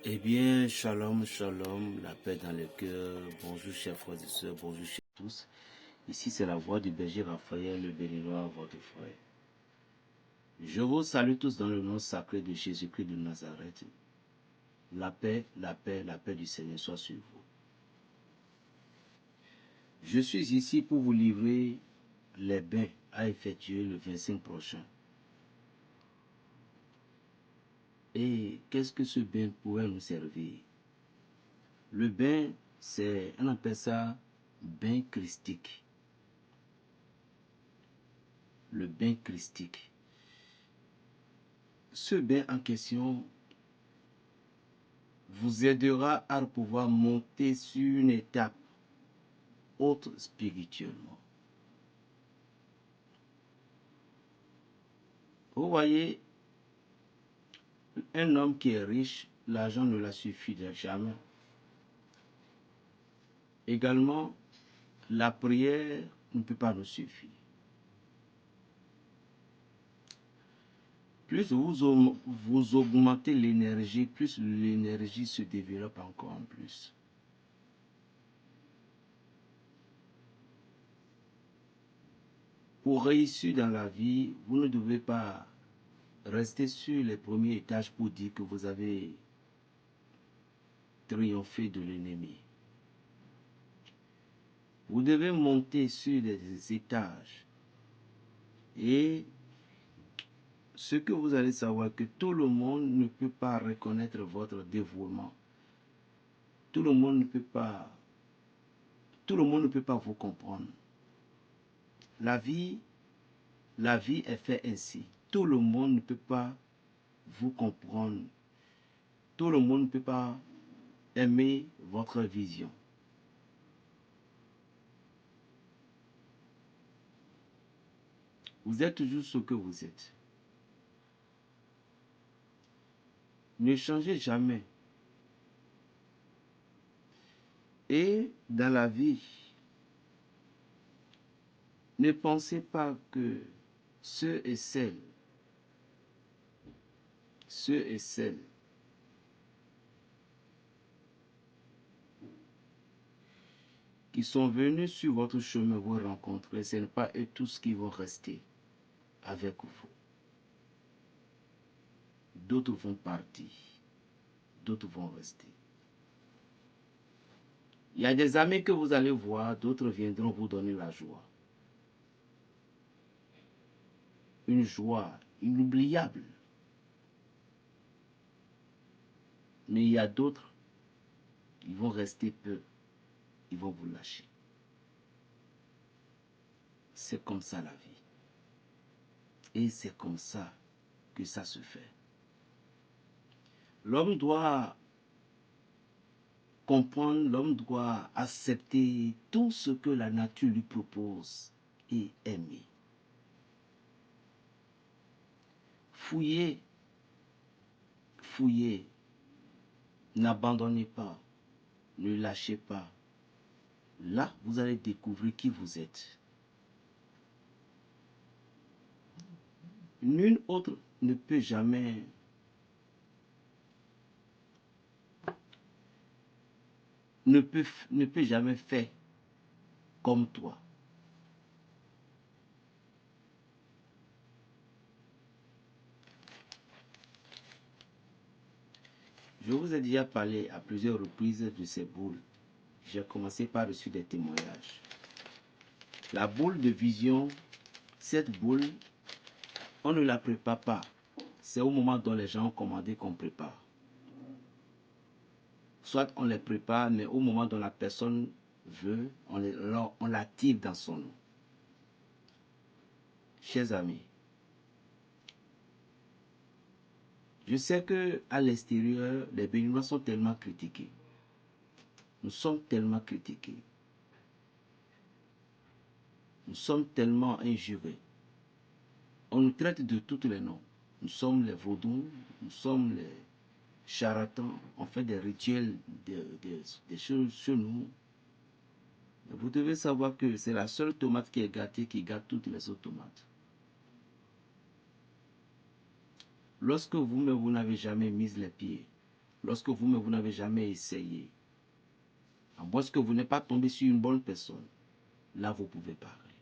Eh bien, shalom, shalom, la paix dans le cœur. Bonjour, chers frères et sœurs, bonjour, chers tous. Ici, c'est la voix du berger Raphaël, le béninois, votre frère. Je vous salue tous dans le nom sacré de Jésus-Christ de Nazareth. La paix, la paix, la paix du Seigneur soit sur vous. Je suis ici pour vous livrer les bains à effectuer le 25 prochain. Et qu'est-ce que ce bain pourrait nous servir? Le bain, on appelle ça bain christique. Le bain christique. Ce bain en question vous aidera à pouvoir monter sur une étape autre spirituellement. Vous voyez, un homme qui est riche, l'argent ne la suffit jamais. Également, la prière ne peut pas nous suffire. Plus vous augmentez l'énergie, plus l'énergie se développe encore en plus. Pour réussir dans la vie, vous ne devez pas rester sur les premiers étages pour dire que vous avez triomphé de l'ennemi. Vous devez monter sur des étages. Et ce que vous allez savoir, que tout le monde ne peut pas reconnaître votre dévouement. Tout le monde ne peut pas vous comprendre. La vie est faite ainsi. Tout le monde ne peut pas vous comprendre. Tout le monde ne peut pas aimer votre vision. Vous êtes toujours ce que vous êtes. Ne changez jamais. Et dans la vie, ne pensez pas que ceux et celles qui sont venus sur votre chemin vous rencontrer, ce n'est pas eux tous qui vont rester avec vous. D'autres vont partir, d'autres vont rester. Il y a des amis que vous allez voir, d'autres viendront vous donner la joie. Une joie inoubliable. Mais il y a d'autres, ils vont rester peu, ils vont vous lâcher. C'est comme ça la vie. Et c'est comme ça que ça se fait. L'homme doit comprendre, l'homme doit accepter tout ce que la nature lui propose et aimer. Fouillez, fouillez, n'abandonnez pas, ne lâchez pas. Là, vous allez découvrir qui vous êtes. Nul autre ne peut jamais jamais faire comme toi. Je vous ai déjà parlé à plusieurs reprises de ces boules. J'ai commencé par reçu des témoignages. La boule de vision, cette boule, on ne la prépare pas. C'est au moment dont les gens ont commandé qu'on prépare. Soit on les prépare, mais au moment dont la personne veut, on l'active dans son nom. Chers amis, je sais qu'à l'extérieur, les Béninois sont tellement critiqués. Nous sommes tellement critiqués. Nous sommes tellement injurés. On nous traite de tous les noms. Nous sommes les vaudous, nous sommes les charlatans, on fait des rituels, des choses chez nous. Vous devez savoir que c'est la seule tomate qui est gâtée qui gâte toutes les autres tomates. Lorsque vous n'avez jamais mis les pieds, lorsque vous-même vous n'avez jamais essayé, à moins que vous n'êtes pas tombé sur une bonne personne, là vous pouvez parler.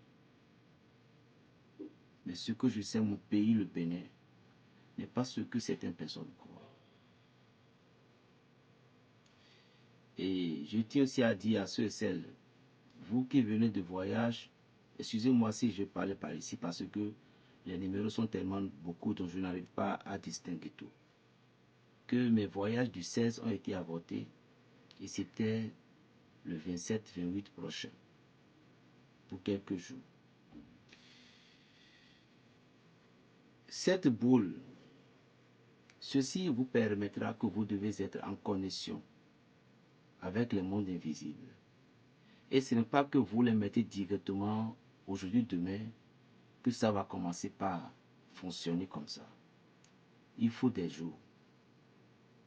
Mais ce que je sais, mon pays, le Bénin, n'est pas ce que certaines personnes croient. Et je tiens aussi à dire à ceux et celles, vous qui venez de voyage, excusez-moi si je parlais par ici parce que les numéros sont tellement beaucoup dont je n'arrive pas à distinguer tout. Que mes voyages du 16 ont été avortés et c'était le 27-28 prochain pour quelques jours. Cette boule, ceci vous permettra que vous devez être en connexion avec le monde invisible. Et ce n'est pas que vous les mettez directement aujourd'hui, demain, que ça va commencer par fonctionner comme ça. Il faut des jours,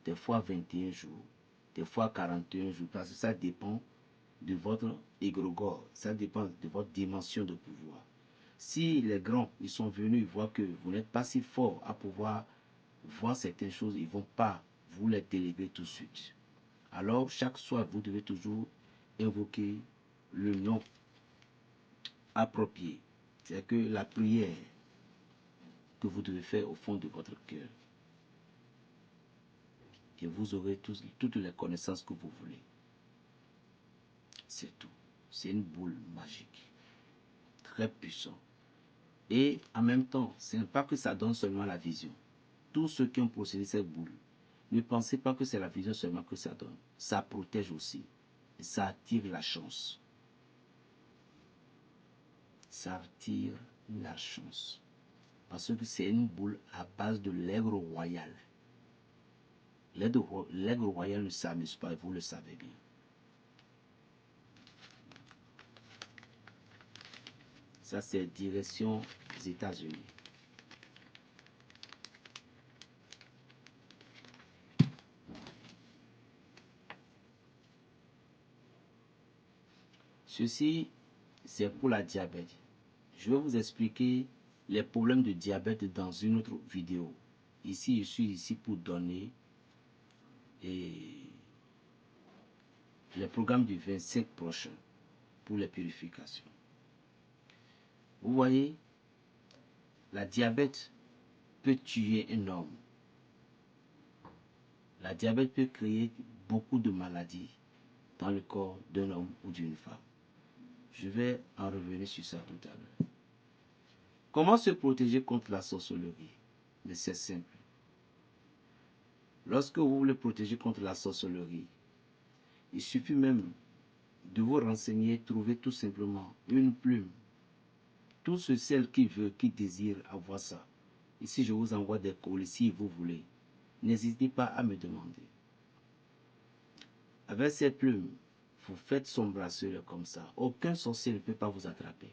des fois 21 jours, des fois 41 jours, parce que ça dépend de votre égrégore, ça dépend de votre dimension de pouvoir. Si les grands, ils sont venus, ils voient que vous n'êtes pas si fort à pouvoir voir certaines choses, ils ne vont pas vous les déléguer tout de suite. Alors, chaque soir, vous devez toujours invoquer le nom approprié. C'est que la prière que vous devez faire au fond de votre cœur. Et vous aurez toutes les connaissances que vous voulez. C'est tout. C'est une boule magique. Très puissant. Et en même temps, ce n'est pas que ça donne seulement la vision. Tous ceux qui ont possédé cette boule, ne pensez pas que c'est la vision seulement que ça donne. Ça protège aussi. Et ça attire la chance. Ça attire la chance. Parce que c'est une boule à base de l'aigle royal. L'aigle royal ne s'amuse pas, vous le savez bien. Ça, c'est direction des États-Unis. Ceci, c'est pour la diabète. Je vais vous expliquer les problèmes de diabète dans une autre vidéo. Ici, je suis ici pour donner les programmes du 25 prochain pour les purifications. Vous voyez, la diabète peut tuer un homme. La diabète peut créer beaucoup de maladies dans le corps d'un homme ou d'une femme. Je vais en revenir sur ça tout à l'heure. Comment se protéger contre la sorcellerie? Mais c'est simple. Lorsque vous voulez protéger contre la sorcellerie, il suffit même de vous renseigner, trouver tout simplement une plume. Tout celle qui veut, qui désire avoir ça. Ici, je vous envoie des colis si vous voulez. N'hésitez pas à me demander. Avec cette plume, vous faites son bracelet comme ça. Aucun sorcier ne peut pas vous attraper.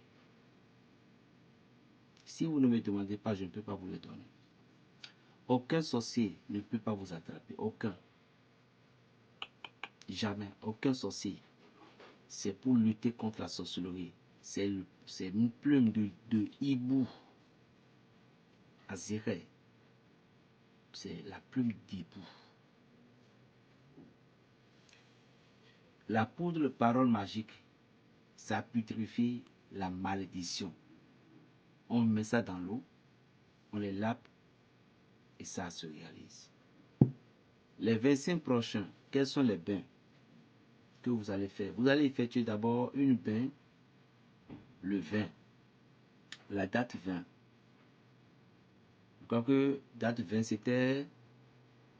Si vous ne me demandez pas, je ne peux pas vous le donner. Aucun sorcier ne peut pas vous attraper. Aucun. Jamais. Aucun sorcier. C'est pour lutter contre la sorcellerie. C'est une plume de hibou. Aziré. C'est la plume d'hibou. La poudre parole magique, ça putrifie la malédiction. On met ça dans l'eau, on les lave et ça se réalise. Les 25 prochains, quels sont les bains que vous allez faire? Vous allez effectuer d'abord une bain le 20, la date 20. Je crois que date 20 c'était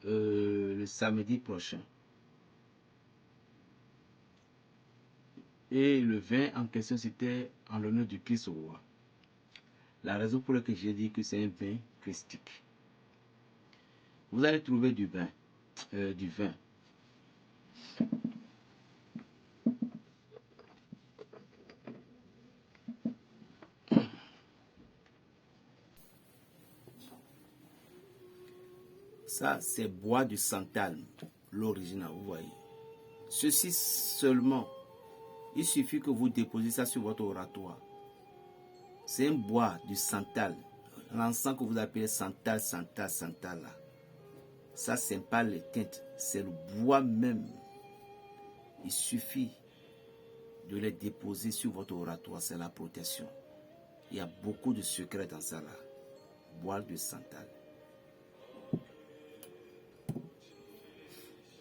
le samedi prochain. Et le 20 en question c'était en l'honneur du Christ au roi. La raison pour laquelle j'ai dit que c'est un vin christique. Vous allez trouver du vin. Ça, c'est bois du santal, l'original, vous voyez. Ceci seulement, il suffit que vous déposez ça sur votre oratoire. C'est un bois du santal, l'encens que vous appelez santal là. Ça, c'est pas les teintes, c'est le bois même. Il suffit de les déposer sur votre oratoire, c'est la protection. Il y a beaucoup de secrets dans ça là. Bois de santal.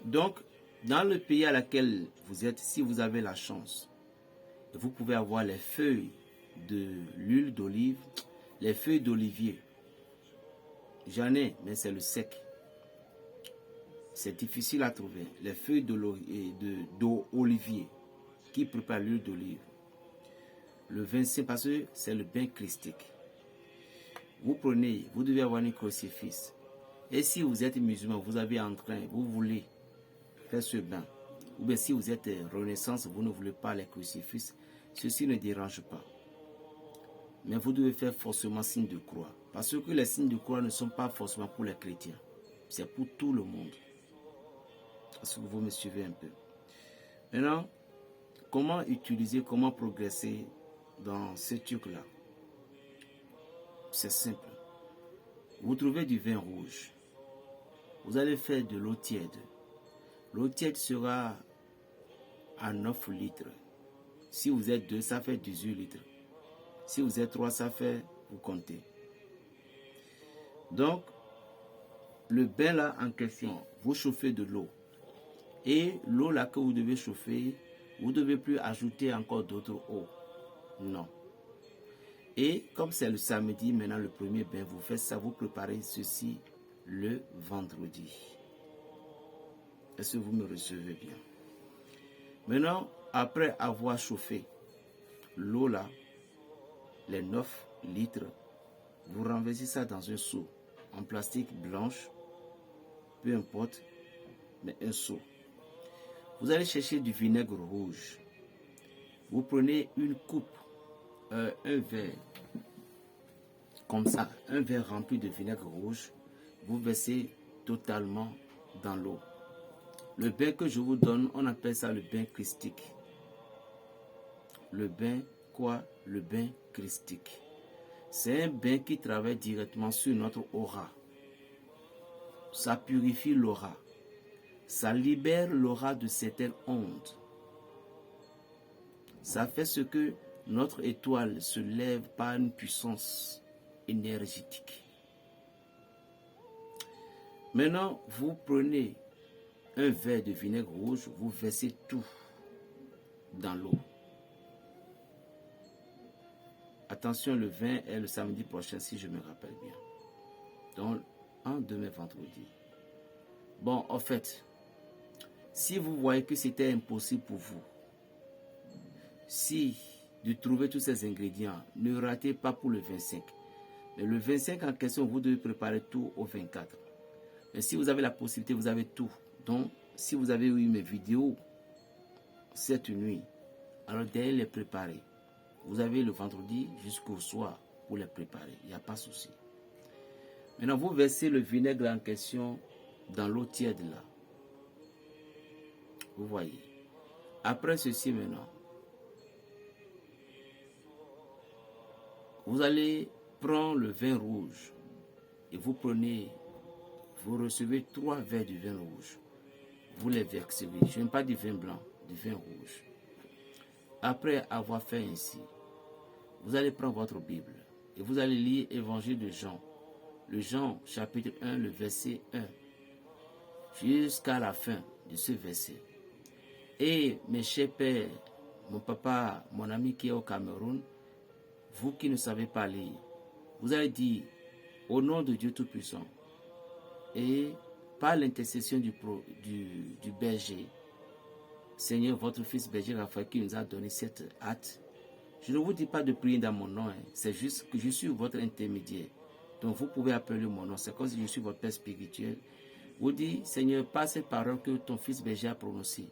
Donc, dans le pays à laquelle vous êtes, si vous avez la chance, vous pouvez avoir les feuilles de l'huile d'olive, les feuilles d'olivier. J'en ai, mais c'est le sec. C'est difficile à trouver. Les feuilles d'olivier qui préparent l'huile d'olive. Le vin saint, parce que c'est le bain christique. Vous prenez, vous devez avoir un crucifix. Et si vous êtes musulman, vous avez en train, vous voulez faire ce bain. Ou bien si vous êtes Renaissance, vous ne voulez pas les crucifix, ceci ne dérange pas. Mais vous devez faire forcément signe de croix. Parce que les signes de croix ne sont pas forcément pour les chrétiens. C'est pour tout le monde. Est-ce que vous me suivez un peu? Maintenant, comment utiliser, comment progresser dans ce truc-là? C'est simple. Vous trouvez du vin rouge. Vous allez faire de l'eau tiède. L'eau tiède sera à 9 litres. Si vous êtes 2, ça fait 18 litres. Si vous êtes 3, ça fait, vous comptez. Donc, le bain là en question, vous chauffez de l'eau. Et l'eau là que vous devez chauffer, vous ne devez plus ajouter encore d'autres eaux. Non. Et comme c'est le samedi, maintenant le premier bain, vous faites ça, vous préparez ceci le vendredi. Est-ce que vous me recevez bien? Maintenant, après avoir chauffé l'eau là, les 9 litres, vous renversez ça dans un seau en plastique blanche, peu importe, mais un seau. Vous allez chercher du vinaigre rouge. Vous prenez une coupe, un verre, comme ça, un verre rempli de vinaigre rouge, vous versez totalement dans l'eau. Le bain que je vous donne, on appelle ça le bain christique. Le bain quoi? Le bain christique. C'est un bain qui travaille directement sur notre aura. Ça purifie l'aura. Ça libère l'aura de certaines ondes. Ça fait ce que notre étoile se lève par une puissance énergétique. Maintenant, vous prenez un verre de vinaigre rouge, vous versez tout dans l'eau. Attention, le vin est le samedi prochain, si je me rappelle bien. Donc, demain vendredi. Bon, en fait, si vous voyez que c'était impossible pour vous, si de trouver tous ces ingrédients, ne ratez pas pour le 25. Mais le 25 en question, vous devez préparer tout au 24. Mais si vous avez la possibilité, vous avez tout. Donc, si vous avez eu mes vidéos cette nuit, alors dès les préparer. Vous avez le vendredi jusqu'au soir pour les préparer. Il n'y a pas de souci. Maintenant, vous versez le vinaigre en question dans l'eau tiède là. Vous voyez. Après ceci maintenant, vous allez prendre le vin rouge et vous recevez 3 verres de vin rouge. Vous les versez. Je n'aime pas du vin blanc, du vin rouge. Après avoir fait ainsi, vous allez prendre votre Bible et vous allez lire Évangile de Jean. Le Jean chapitre 1, le verset 1. Jusqu'à la fin de ce verset. Et mes chers pères, mon papa, mon ami qui est au Cameroun, vous qui ne savez pas lire, vous allez dire au nom de Dieu Tout-Puissant et par l'intercession du berger, Seigneur, votre fils berger Raphaël qui nous a donné cette hâte. Je ne vous dis pas de prier dans mon nom, c'est juste que je suis votre intermédiaire. Donc vous pouvez appeler mon nom, c'est comme si je suis votre père spirituel. Vous dites, Seigneur, par cette parole que ton fils berger a prononcée,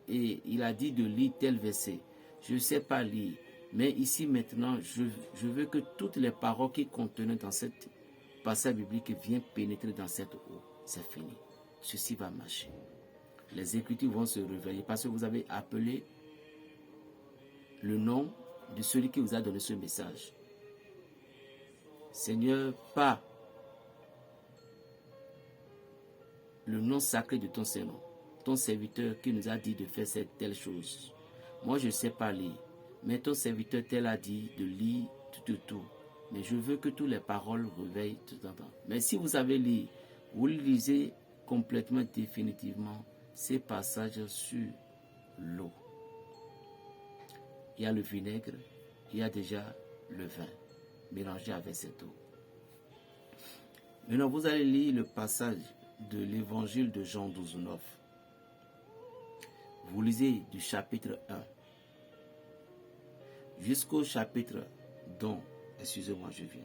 et il a dit de lire tel verset. Je ne sais pas lire, mais ici maintenant, je veux que toutes les paroles qui contenaient dans cette passage biblique viennent pénétrer dans cette eau. C'est fini. Ceci va marcher. Les Écritures vont se réveiller parce que vous avez appelé le nom de celui qui vous a donné ce message. Seigneur, pas le nom sacré de ton Seigneur, ton serviteur qui nous a dit de faire cette telle chose. Moi, je ne sais pas lire, mais ton serviteur tel a dit de lire tout. Mais je veux que toutes les paroles réveillent tout le temps. Mais si vous savez lire, vous lisez complètement, définitivement, ces passages sur l'eau. Il y a le vinaigre, il y a déjà le vin mélangé avec cette eau. Maintenant, vous allez lire le passage de l'évangile de Jean 12,9. Vous lisez du chapitre 1 jusqu'au chapitre dont, excusez-moi, je viens.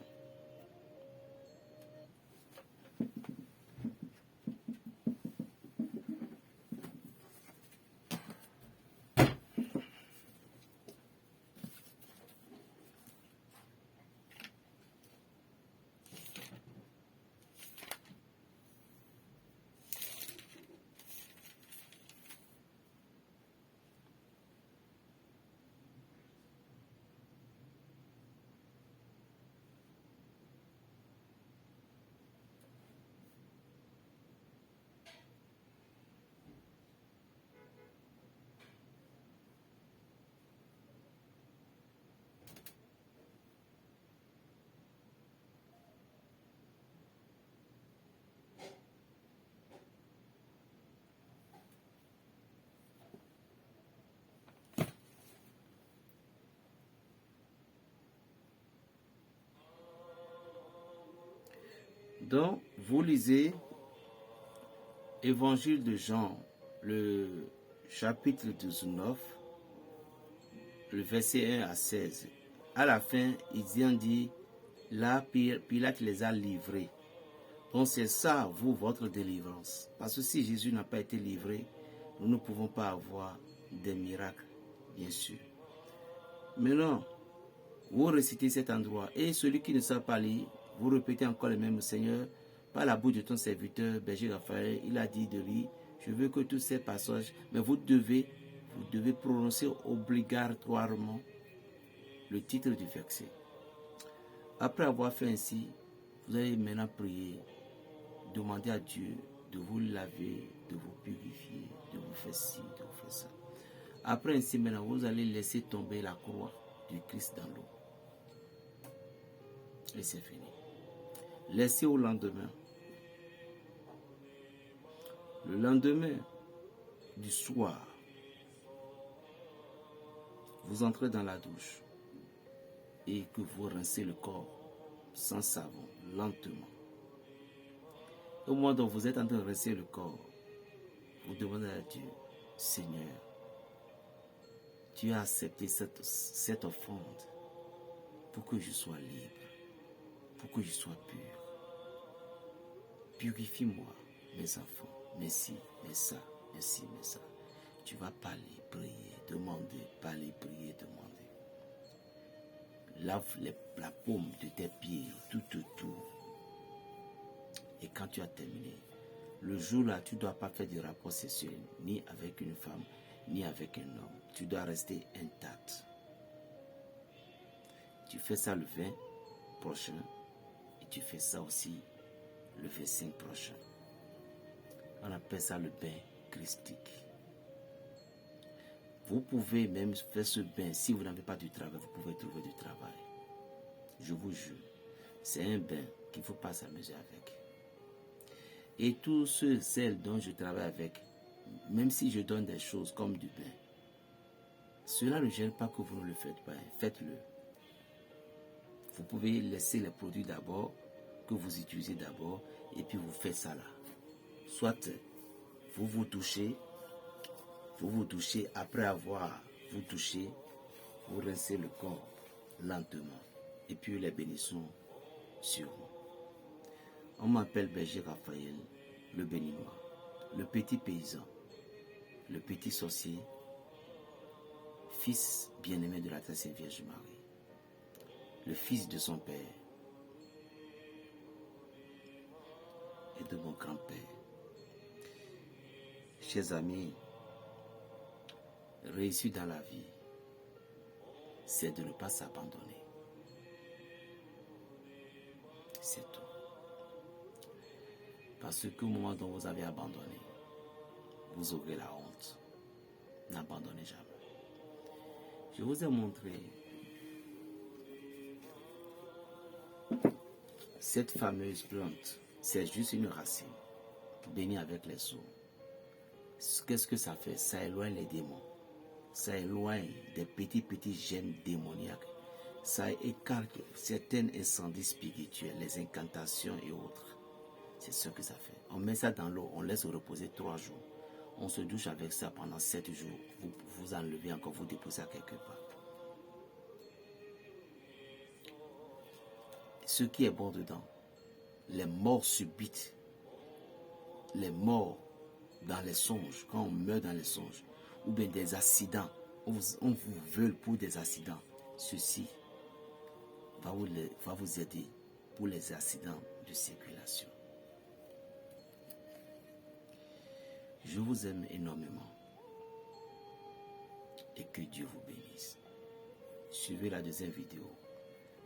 Donc, vous lisez Évangile de Jean, le chapitre 19, le verset 1 à 16. À la fin, il dit, là, Pilate les a livrés. Donc, c'est ça, vous, votre délivrance. Parce que si Jésus n'a pas été livré, nous ne pouvons pas avoir des miracles, bien sûr. Maintenant, vous récitez cet endroit. Et celui qui ne sait pas lire, vous répétez encore le même Seigneur, par la bouche de ton serviteur, berger Raphaël, il a dit de lire, je veux que tous ces passages, mais vous devez prononcer obligatoirement le titre du verset. Après avoir fait ainsi, vous allez maintenant prier, demander à Dieu de vous laver, de vous purifier, de vous faire ci, de vous faire ça. Après ainsi, maintenant, vous allez laisser tomber la croix du Christ dans l'eau. Et c'est fini. Laissez au lendemain. Le lendemain du soir, vous entrez dans la douche et que vous rincez le corps sans savon, lentement. Au moment où vous êtes en train de rincer le corps, vous demandez à Dieu, Seigneur, tu as accepté cette offrande pour que je sois libre, pour que je sois pur. Purifie-moi, mes enfants. Merci, mais ça, merci, mais ça. Tu vas parler, prier, demander, parler, prier, demander. Lave la paume de tes pieds, tout autour. Et quand tu as terminé, le jour-là, tu ne dois pas faire de rapport sexuel, ni avec une femme, ni avec un homme. Tu dois rester intact. Tu fais ça le 20 prochain, et tu fais ça aussi le 25 prochain. On appelle ça le bain christique. Vous pouvez même faire ce bain. Si vous n'avez pas du travail, vous pouvez trouver du travail. Je vous jure. C'est un bain qu'il ne faut pas s'amuser avec. Et tous ceux, celles dont je travaille avec, même si je donne des choses comme du bain, cela ne gêne pas que vous ne le faites pas. Faites-le. Vous pouvez laisser les produits d'abord, que vous utilisez d'abord, et puis vous faites ça là. Soit vous vous touchez, après avoir vous touché, vous rincez le corps lentement, et puis les bénissons sur vous. On m'appelle berger Raphaël, le béninois, le petit paysan, le petit sorcier, fils bien-aimé de la très sainte Vierge Marie, le fils de son père et de mon grand-père. Chers amis, réussir dans la vie, c'est de ne pas s'abandonner. C'est tout. Parce qu'au moment dont vous avez abandonné, vous aurez la honte. N'abandonnez jamais. Je vous ai montré cette fameuse plante. C'est juste une racine bénie avec les eaux. Qu'est-ce que ça fait? Ça éloigne les démons. Ça éloigne des petits gènes démoniaques. Ça écarte certains incendies spirituels, les incantations et autres. C'est ce que ça fait. On met ça dans l'eau, on laisse reposer 3 jours. On se douche avec ça pendant 7 jours. Vous enlevez encore, vous déposez ça quelque part. Ce qui est bon dedans, les morts subites, les morts dans les songes, quand on meurt dans les songes, ou bien des accidents, on vous veut pour des accidents, ceci va vous aider pour les accidents de circulation. Je vous aime énormément et que Dieu vous bénisse. Suivez la deuxième vidéo.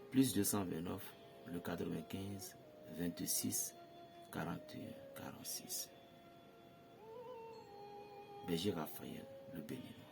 Plus 229, le 95, 26, 41, 46. Berger Raphaël, le béninois.